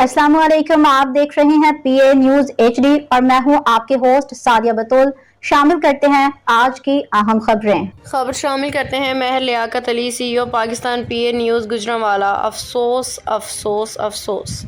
अस्सलाम वालेकुम, आप देख रहे हैं पीए न्यूज एचडी और मैं हूं आपके होस्ट सादिया बतूल। शामिल करते हैं आज की अहम खबर शामिल करते हैं। महर लियाकत अली, सीईओ पाकिस्तान, पीए न्यूज़ गुजरांवाला। अफसोस अफसोस अफसोस।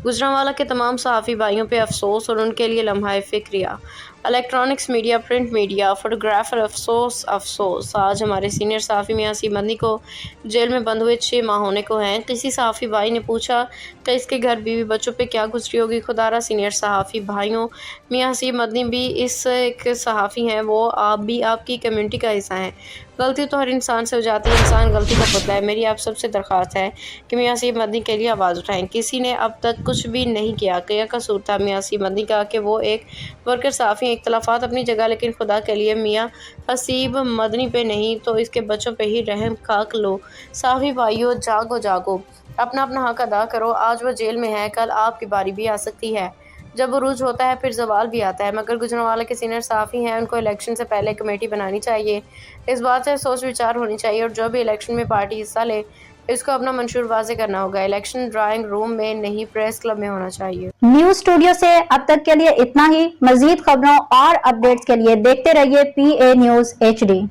गुजरांवाला के तमाम सहाफ़ी भाइयों पे अफसोस और उनके लिए लम्हा फ़िक्रिया। Electronics media, print media, photographer, अफसोस अफसोस। आज हमारे सीनियर सहाफ़ी मियां असीम मदनी को जेल में बंद हुए 6 माह होने को हैं। किसी सहाफ़ी भाई ने पूछा कि इसके घर बीवी बच्चों पे क्या गुजरी होगी। खुदारा सीनियर सहाफ़ी भाइयों, मियां असीम मदनी भी इस एक सहाफ़ी हैं, वो आप भी आपकी कम्युनिटी का हिस्सा हैं। गलती तो हर इंसान से हो जाती है, इंसान गलती का पुतला है। मेरी आप सबसे दरख्वास्त है कि मियां असीम मदनी के लिए आवाज़ उठाएं। किसी ने अब तक कुछ भी नहीं किया। क्या कसूर था मियां असीम मदनी का कि वो एक वर्कर सहाफ़ी? इख्तलाफात अपनी जगह, लेकिन खुदा के लिए मियां असीम मदनी पे नहीं तो इसके बच्चों पे ही रहम खाक लो। सहाफ़ी भाइयों, जागो जागो, अपना अपना हक अदा करो। आज वो जेल में है, कल आपकी बारी भी आ सकती है। जब उरूज होता है फिर ज़वाल भी आता है। मगर गुजरांवाला के सीनियर सहाफ़ी हैं, उनको इलेक्शन से पहले कमेटी बनानी चाहिए। इस बात से सोच विचार होनी चाहिए और जो भी इलेक्शन में पार्टी हिस्सा ले इसको अपना मंशूर वाज़े करना होगा। इलेक्शन ड्राइंग रूम में नहीं, प्रेस क्लब में होना चाहिए। न्यूज स्टूडियो से अब तक के लिए इतना ही। मजीद खबरों और अपडेट्स के लिए देखते रहिए पीए न्यूज एचडी।